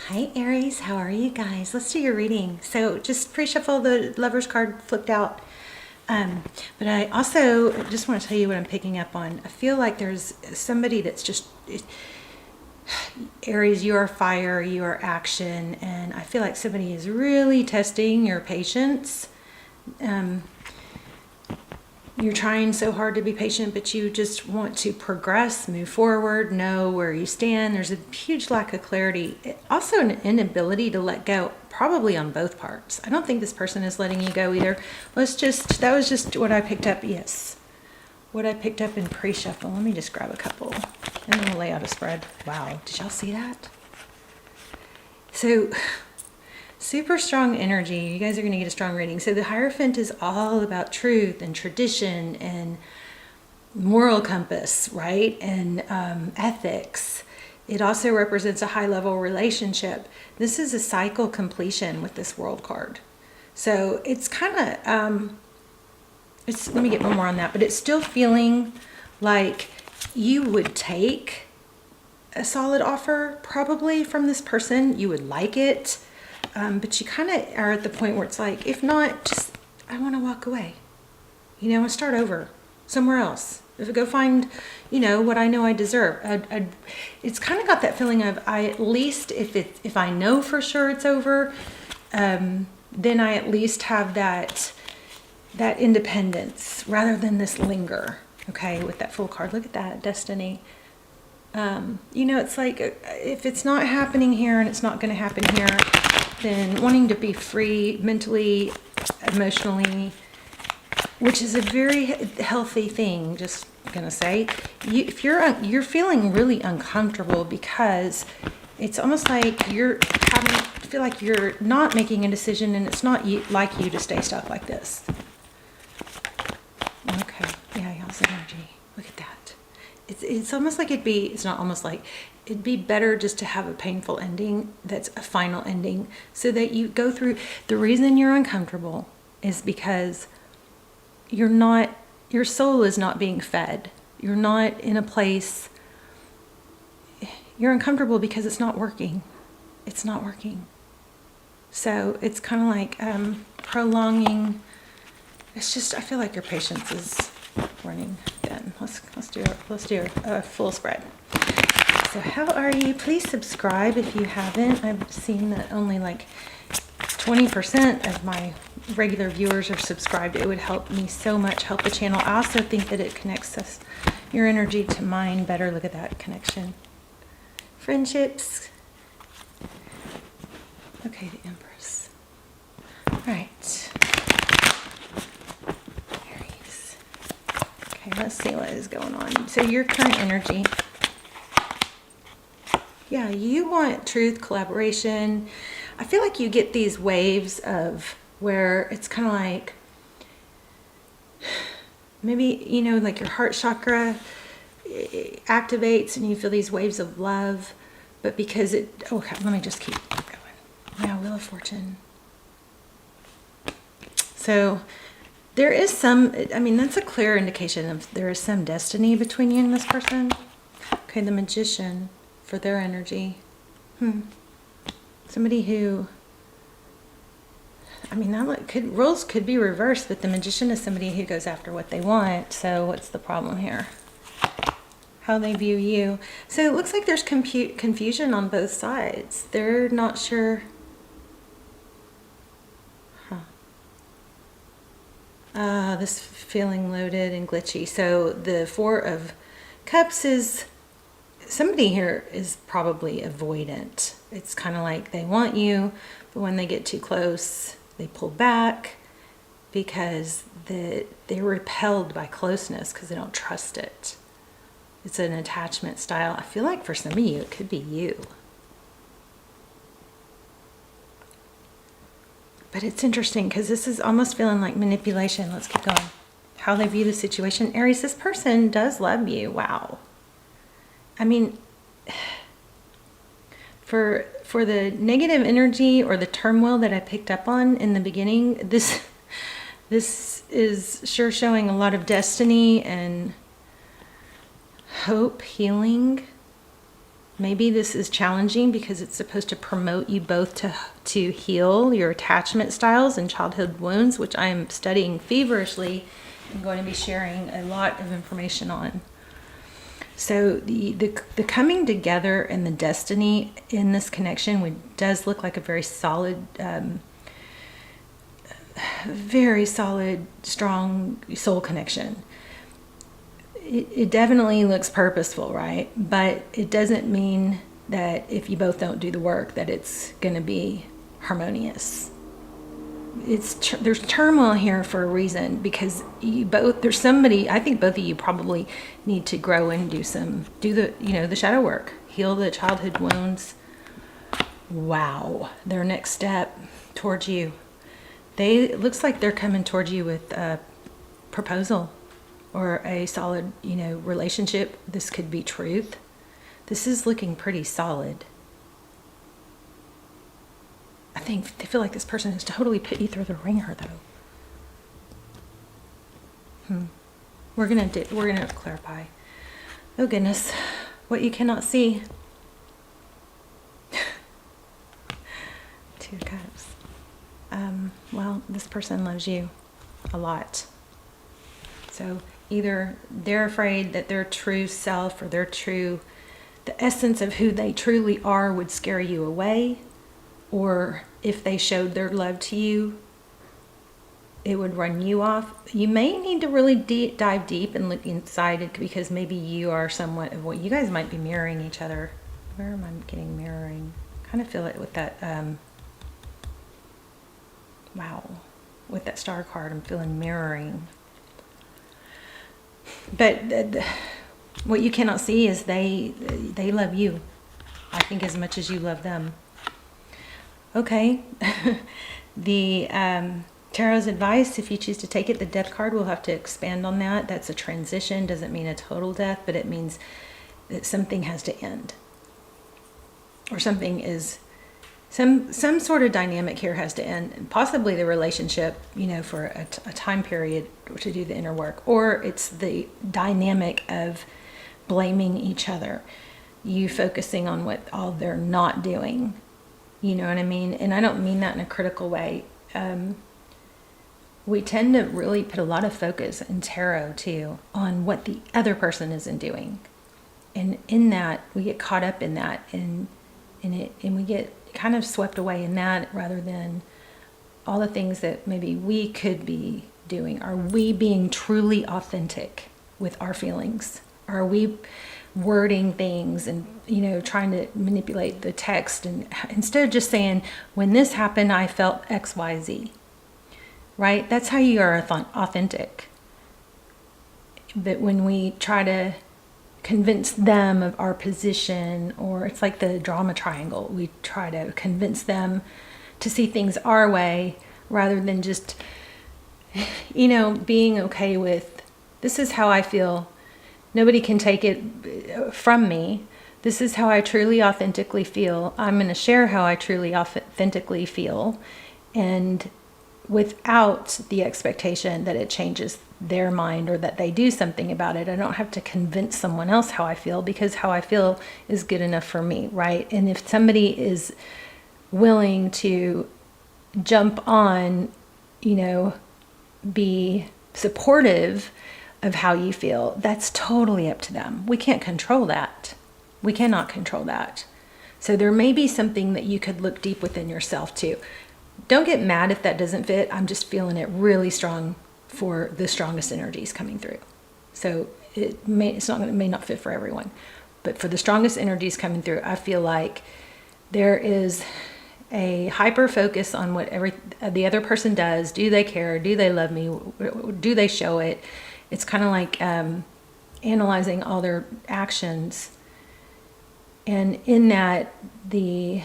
Hi Aries, how are you guys? Let's do your reading. So just pre-shuffle, the Lover's card flipped out. But I also just want to tell you what I'm picking up on. I feel like there's somebody that's just, Aries, you are fire, you are action, and I feel like somebody is really testing your patience. You're trying so hard to be patient, but you just want to progress, move forward, know where you stand. There's a huge lack of clarity. Also an inability to let go, probably on both parts. I don't think this person is letting you go either. That was just what I picked up. Yes. What I picked up in pre-shuffle. Let me just grab a couple and then we'll lay out a spread. Wow. Did y'all see that? So super strong energy. You guys are going to get a strong reading. So the Hierophant is all about truth and tradition and moral compass, right? And ethics. It also represents a high-level relationship. This is a cycle completion with this World card. So it's kind of, let me get one more on that, but it's still feeling like you would take a solid offer probably from this person. You would like it. But you kind of are at the point where it's like, if not, just, I want to walk away. And start over somewhere else. Go find, what I know I deserve. It's kind of got that feeling of, at least if I know for sure it's over, then I at least have that independence rather than this linger. Okay, with that Fool card. Look at that, destiny. It's like, if it's not happening here and it's not going to happen here, then wanting to be free mentally, emotionally, which is a very healthy thing. Just gonna say, if you're feeling really uncomfortable because it's almost like feel like you're not making a decision, and it's not like you to stay stuck like this. Okay, yeah, y'all's energy. Look at that. It's almost like it's not almost like, it'd be better just to have a painful ending that's a final ending, so that you go through. The reason you're uncomfortable is because your soul is not being fed. You're not in a place, you're uncomfortable because it's not working. It's not working. So it's kind of like prolonging. It's just, I feel like your patience is running thin. Let's do a full spread. So how are you? Please subscribe if you haven't. I've seen that only like 20% of my regular viewers are subscribed. It would help me so much, help the channel. I also think that it connects your energy to mine better. Look at that connection. Friendships. Okay, the Empress. All right. Aries. Okay, let's see what is going on. So your current energy. Yeah, you want truth, collaboration. I feel like you get these waves of where it's kind of like, maybe, like your heart chakra activates and you feel these waves of love, but because okay, let me just keep going. Yeah, Wheel of Fortune. So there is that's a clear indication of there is some destiny between you and this person. Okay, the Magician. For their energy. Somebody who, roles could be reversed, but the Magician is somebody who goes after what they want. So what's the problem here? How they view you. So it looks like there's confusion on both sides. They're not sure. This feeling loaded and glitchy. So the Four of Cups is, somebody here is probably avoidant. It's kind of like they want you, but when they get too close, they pull back because they're repelled by closeness because they don't trust it. It's an attachment style. I feel like for some of you, it could be you. But it's interesting because this is almost feeling like manipulation. Let's keep going. How they view the situation. Aries, this person does love you. Wow. For the negative energy or the turmoil that I picked up on in the beginning, this is sure showing a lot of destiny and hope, healing, Maybe this is challenging because it's supposed to promote you both to heal your attachment styles and childhood wounds, which I am studying feverishly and going to be sharing a lot of information on. So the coming together and the destiny in this connection does look like a very solid, strong soul connection. It definitely looks purposeful, right? But it doesn't mean that if you both don't do the work that it's going to be harmonious. There's turmoil here for a reason, because there's somebody, I think both of you probably need to grow and do the shadow work, heal the childhood wounds. Wow, their next step towards you. It looks like they're coming towards you with a proposal or a solid, relationship. This could be truth. This is looking pretty solid. I feel like this person has totally put you through the ringer, though. We're gonna clarify. Oh goodness, what you cannot see. Two Cups. Well, this person loves you a lot. So either they're afraid that their true self or the essence of who they truly are would scare you away, or if they showed their love to you, it would run you off. You may need to really dive deep and look inside, because maybe you are somewhat of what you guys might be mirroring each other. Where am I getting mirroring? Kind of feel it with that, wow, with that star card, I'm feeling mirroring. But what you cannot see is they love you, I think, as much as you love them. Okay. The Tarot's advice, if you choose to take it, the Death card, we'll have to expand on that. That's a transition. Doesn't mean a total death, but it means that something has to end. Or something is, some sort of dynamic here has to end. And possibly the relationship, for a time period to do the inner work. Or it's the dynamic of blaming each other. You focusing on what all they're not doing. You know what I mean? And I don't mean that in a critical way. We tend to really put a lot of focus in tarot too on what the other person isn't doing. And in that, we get caught up in that and we get kind of swept away in that, rather than all the things that maybe we could be doing. Are we being truly authentic with our feelings? Are we wording things and trying to manipulate the text, and instead of just saying, when this happened I felt XYZ, right? That's how you are authentic. But when we try to convince them of our position, or it's like the drama triangle, we try to convince them to see things our way, rather than just being okay with, this is how I feel. Nobody can take it from me. This is how I truly authentically feel. I'm going to share how I truly authentically feel, and without the expectation that it changes their mind or that they do something about it. I don't have to convince someone else how I feel, because how I feel is good enough for me, right? And if somebody is willing to jump on, be supportive of how you feel, that's totally up to them. We can't control that. We cannot control that. So there may be something that you could look deep within yourself too. Don't get mad if that doesn't fit. I'm just feeling it really strong for the strongest energies coming through. So it may not fit for everyone, but for the strongest energies coming through, I feel like there is a hyper focus on what the other person does. Do they care? Do they love me? Do they show it? It's kind of like analyzing all their actions. And in that, the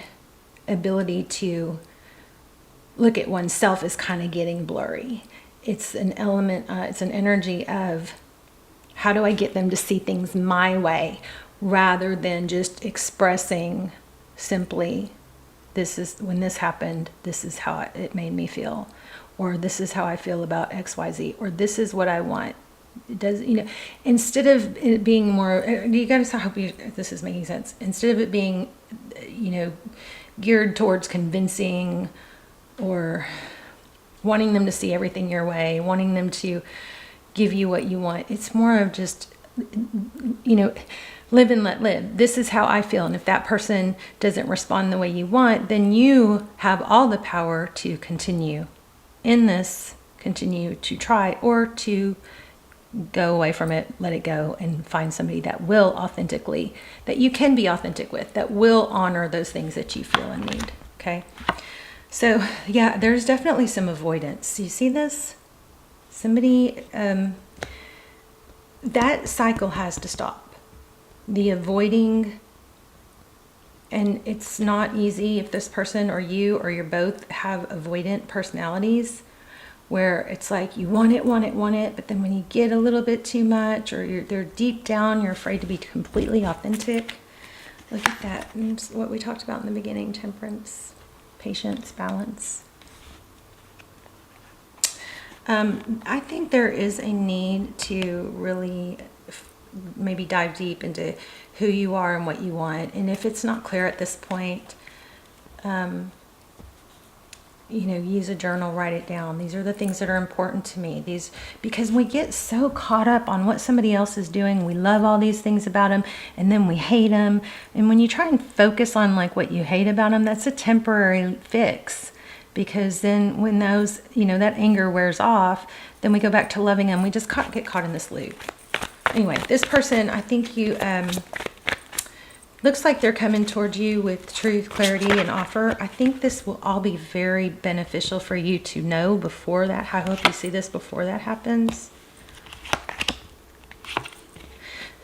ability to look at oneself is kind of getting blurry. It's an element, it's an energy of, how do I get them to see things my way, rather than just expressing simply, this is, when this happened, this is how it made me feel, or this is how I feel about XYZ, or this is what I want. It does, instead of it being more, you guys, I hope this is making sense. Instead of it being, geared towards convincing or wanting them to see everything your way, wanting them to give you what you want, it's more of just, live and let live. This is how I feel. And if that person doesn't respond the way you want, then you have all the power to continue in this, continue to try, or to go away from it, let it go, and find somebody that will authentically, that you can be authentic with, that will honor those things that you feel and need. Okay. So yeah, there's definitely some avoidance. You see this? Somebody, that cycle has to stop. The avoiding, and it's not easy if this person or you or you're both have avoidant personalities, where it's like you want it, but then when you get a little bit too much, or they're deep down, you're afraid to be completely authentic. Look at that. And what we talked about in the beginning: temperance, patience, balance. I think there is a need to really maybe dive deep into who you are and what you want. And if it's not clear at this point, use a journal, write it down. These are the things that are important to me. Because we get so caught up on what somebody else is doing. We love all these things about them, and then we hate them. And when you try and focus on like what you hate about them, that's a temporary fix. Because then when those, that anger wears off, then we go back to loving them. We just get caught in this loop. Anyway, this person, I think you, looks like they're coming towards you with truth, clarity, and offer. I think this will all be very beneficial for you to know before that. I hope you see this before that happens.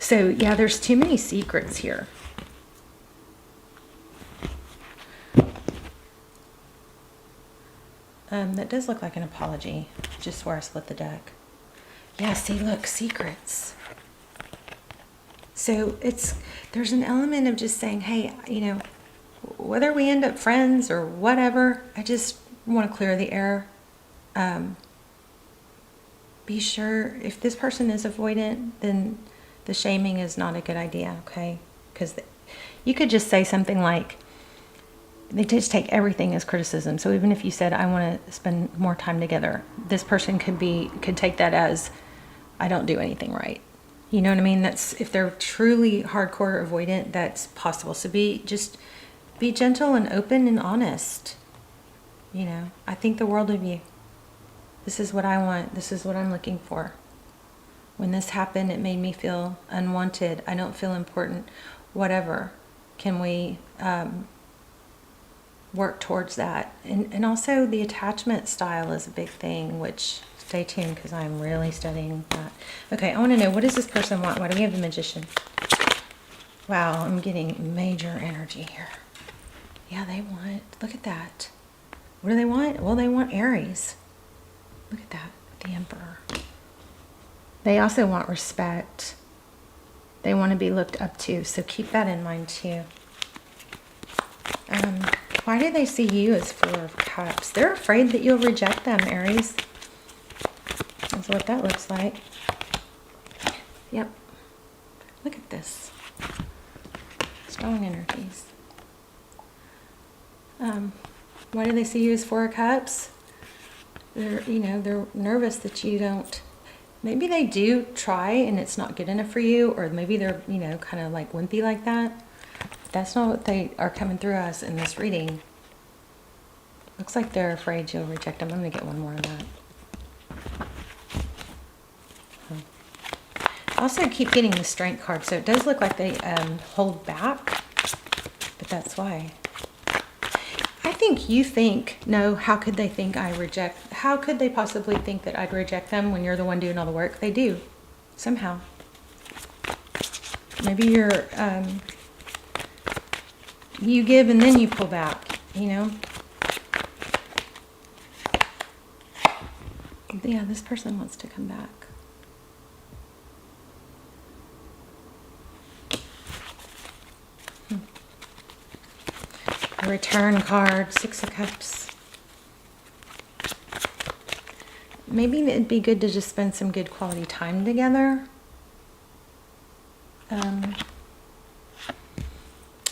So yeah, there's too many secrets here. That does look like an apology, just where I split the deck. Yeah, see, look, secrets. So there's an element of just saying, hey, whether we end up friends or whatever, I just want to clear the air. Be sure, if this person is avoidant, then the shaming is not a good idea, okay? Because you could just say something like, they just take everything as criticism. So even if you said, I want to spend more time together, this person could take that as, I don't do anything right. You know what I mean? That's, if they're truly hardcore avoidant, that's possible. So just be gentle and open and honest. I think the world of you. This is what I want. This is what I'm looking for. When this happened, it made me feel unwanted. I don't feel important. Whatever. Can we work towards that? And also the attachment style is a big thing, which stay tuned because I'm really studying that. Okay, I want to know, what does this person want? Why do we have the Magician? Wow, I'm getting major energy here. Yeah, they want, look at that. What do they want? Well, they want Aries. Look at that, the Emperor. They also want respect. They want to be looked up to, so keep that in mind too. Why do they see you as Four of Cups? They're afraid that you'll reject them, Aries. That's what that looks like. Yep. Look at this. Strong energies. Why do they see you as Four of Cups? They're nervous that you don't. Maybe they do try and it's not good enough for you, or maybe they're, kind of like wimpy like that. That's not what they are coming through as in this reading. Looks like they're afraid you'll reject them. I'm going to get one more on that. Also keep getting the Strength card, so it does look like they hold back, but that's why. I think you think, no, how could they think how could they possibly think that I'd reject them when you're the one doing all the work? They do, somehow. Maybe you're, you give and then you pull back, Yeah, this person wants to come back. A Return card, Six of Cups. maybe it'd be good to just spend some good quality time together. I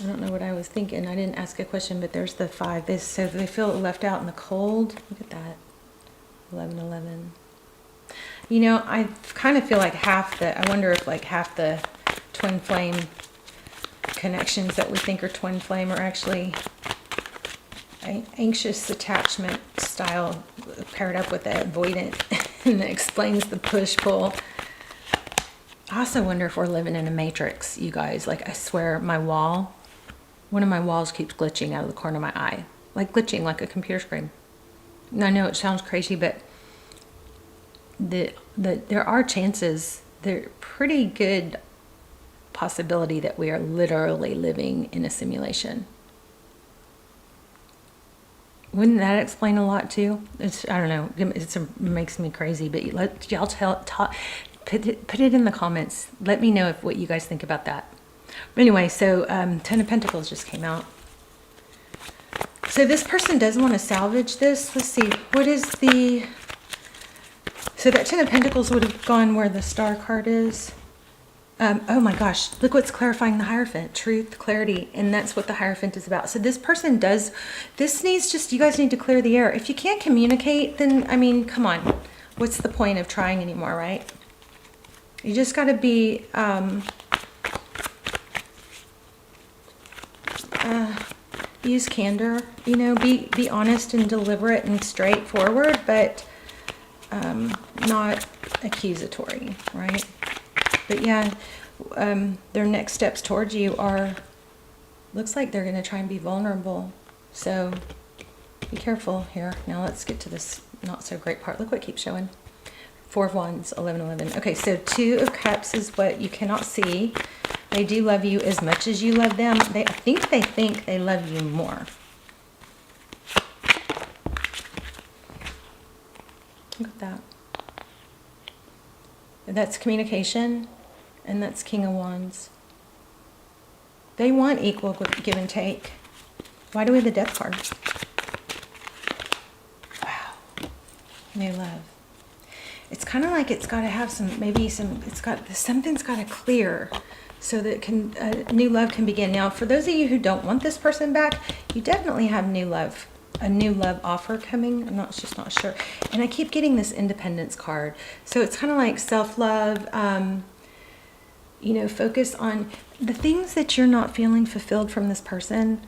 don't know what I was thinking. I didn't ask a question, but there's the 5. So they feel left out in the cold. Look at that. 11. You know, I kind of feel like I wonder if like half the twin flame connections that we think are twin flame are actually anxious attachment style paired up with that avoidant, and that explains the push-pull. I also wonder if we're living in a matrix, you guys. Like, I swear, one of my walls keeps glitching out of the corner of my eye. Like glitching like a computer screen. And I know it sounds crazy, but there are chances, they're pretty good possibility that we are literally living in a simulation. Wouldn't that explain a lot too? I don't know, it makes me crazy, but y'all put it in the comments. Let me know what you guys think about that. But anyway, so 10 of Pentacles just came out. So this person does want to salvage this. Let's see, what is the... So that 10 of Pentacles would have gone where the Star card is. Oh my gosh, look what's clarifying the Hierophant. Truth, clarity, and that's what the Hierophant is about. So this person you guys need to clear the air. If you can't communicate, then, I mean, come on. What's the point of trying anymore, right? You just got to be... use candor, you know, be honest and deliberate and straightforward, but not accusatory, right? But yeah, their next steps towards you looks like they're going to try and be vulnerable. So be careful here. Now let's get to this not so great part. Look what keeps showing. 4 of Wands, 11. Okay, so 2 of Cups is what you cannot see. They do love you as much as you love them. I think they love you more. Look at that. That's communication, and that's King of Wands. They want equal give and take. Why do we have the Death card? Wow. New love. It's kind of like it's got to have something's got to clear so that new love can begin. Now, for those of you who don't want this person back, you definitely have a new love offer coming. I'm just not sure. And I keep getting this Independence card. So it's kind of like self-love, you know, focus on the things that you're not feeling fulfilled from this person.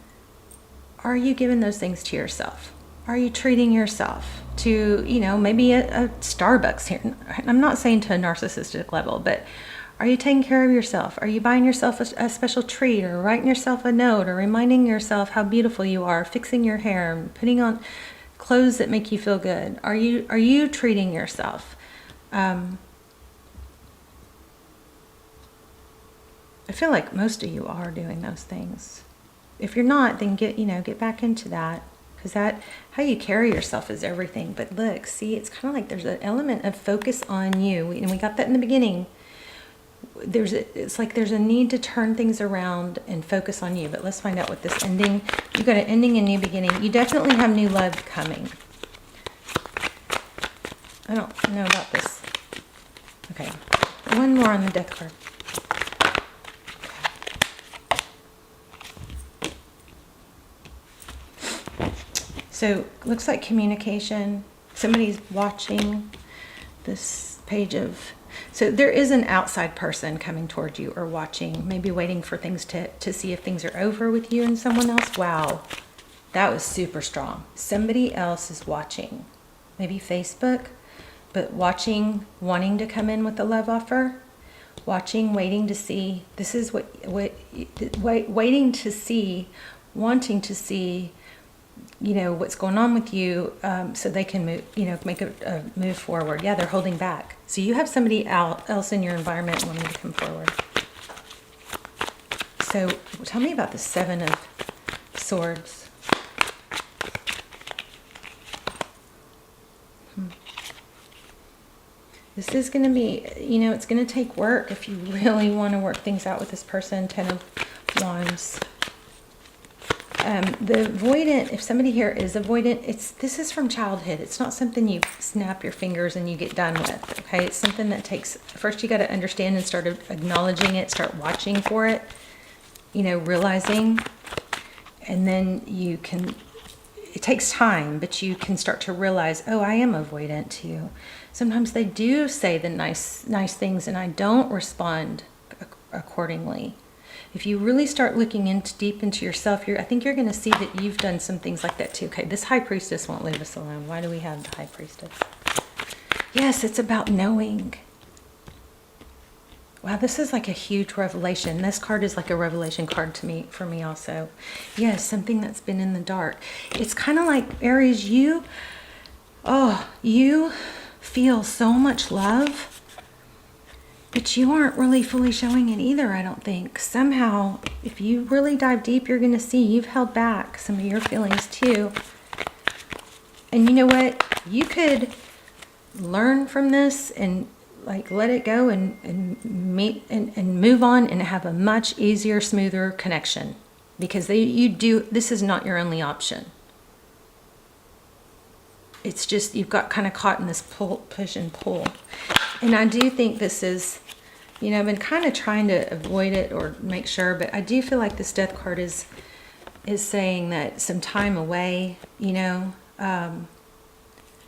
Are you giving those things to yourself? Are you treating yourself to, you know, maybe a Starbucks here? I'm not saying to a narcissistic level, but are you taking care of yourself? Are you buying yourself a special treat, or writing yourself a note, or reminding yourself how beautiful you are, fixing your hair, putting on clothes that make you feel good? Are you treating yourself? I feel like most of you are doing those things. If you're not, then get back into that. Because how you carry yourself is everything. But look, see, it's kind of like there's an element of focus on you. And we got that in the beginning. It's like there's a need to turn things around and focus on you. But let's find out what this ending. You've got an ending and new beginning. You definitely have new love coming. I don't know about this. Okay. One more on the death card. So, looks like communication. Somebody's watching this page of... So, there is an outside person coming toward you or watching, maybe waiting for things to see if things are over with you and someone else. Wow, that was super strong. Somebody else is watching. Maybe Facebook, but watching, wanting to come in with a love offer. Watching, waiting to see. This is waiting to see, wanting to see, you know, what's going on with you, so they can move, you know, make a move forward. Yeah, they're holding back. So you have somebody else in your environment wanting to come forward. So tell me about the 7 of Swords. This is going to be, you know, it's going to take work if you really want to work things out with this person. 10 of Wands. The avoidant, if somebody here is avoidant, this is from childhood. It's not something you snap your fingers and you get done with, okay? It's something that takes, first you got to understand and start acknowledging it, start watching for it, you know, realizing, and then you can, it takes time, but you can start to realize, oh, I am avoidant too. Sometimes they do say the nice things and I don't respond accordingly. If you really start looking deep into yourself, I think you're going to see that you've done some things like that too. Okay, this High Priestess won't leave us alone. Why do we have the High Priestess? Yes, it's about knowing. Wow, this is like a huge revelation. This card is like a revelation card for me also. Yes, something that's been in the dark. It's kind of like, Aries, you feel so much love, but you aren't really fully showing it either, I don't think. Somehow, if you really dive deep, you're going to see you've held back some of your feelings too. And you know what? You could learn from this and like let it go and move on and have a much easier, smoother connection. Because this is not your only option. It's just, you've got kind of caught in this push and pull. And I do think this is, you know, I've been kind of trying to avoid it or make sure, but I do feel like this Death card is saying that some time away, you know,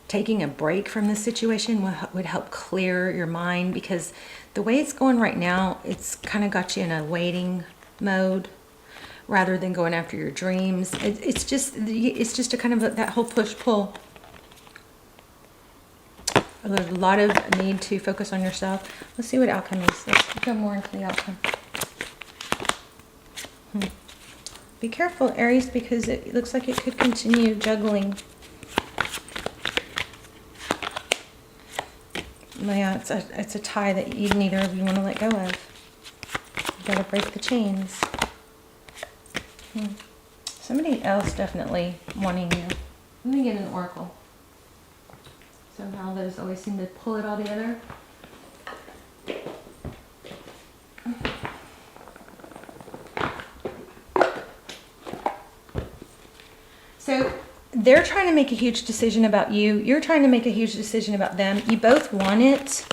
taking a break from the situation would help clear your mind, because the way it's going right now, it's kind of got you in a waiting mode rather than going after your dreams. It's just a kind of that whole push-pull. There's a lot of need to focus on yourself. Let's see what outcome is. Let's go more into the outcome. Be careful, Aries, because it looks like it could continue juggling. Yeah, it's a tie that neither of you want to let go of. You gotta break the chains. Somebody else definitely wanting you. Let me get an oracle. Somehow those always seem to pull it all together. So they're trying to make a huge decision about you. You're trying to make a huge decision about them. You both want it,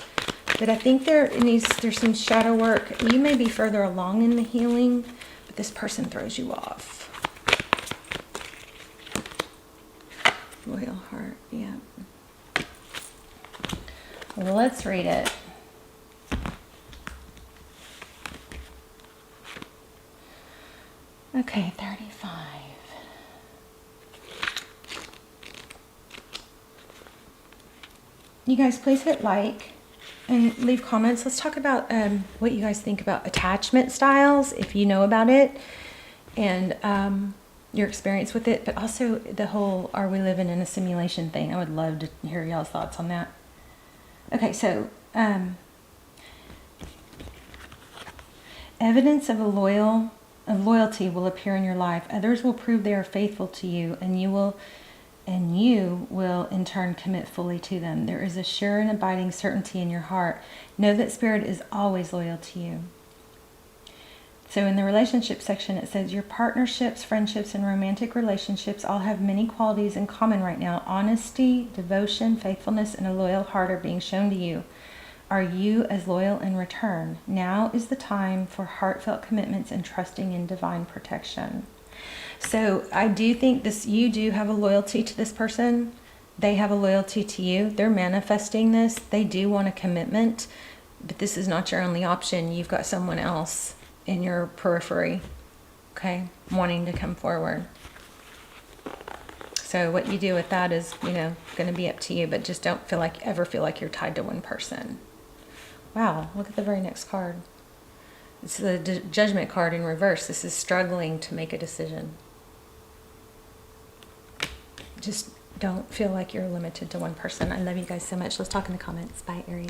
but I think there's some shadow work. You may be further along in the healing, but this person throws you off. Royal Heart, yeah. Well, let's read it. Okay, 35. You guys please hit like and leave comments. Let's talk about what you guys think about attachment styles, if you know about it, and your experience with it, but also the whole are we living in a simulation thing. I would love to hear y'all's thoughts on that. Okay, so evidence of loyalty will appear in your life. Others will prove they are faithful to you, and you will in turn commit fully to them. There is a sure and abiding certainty in your heart. Know that Spirit is always loyal to you. So in the relationship section, it says your partnerships, friendships, and romantic relationships all have many qualities in common right now. Honesty, devotion, faithfulness, and a loyal heart are being shown to you. Are you as loyal in return? Now is the time for heartfelt commitments and trusting in divine protection. So I do think you do have a loyalty to this person. They have a loyalty to you. They're manifesting this. They do want a commitment, but this is not your only option. You've got someone else in your periphery, okay, wanting to come forward. So what you do with that is, going to be up to you, but just don't ever feel like you're tied to one person. Wow, look at the very next card. It's the Judgment card in reverse. This is struggling to make a decision. Just don't feel like you're limited to one person. I love you guys so much. Let's talk in the comments. Bye, Aries.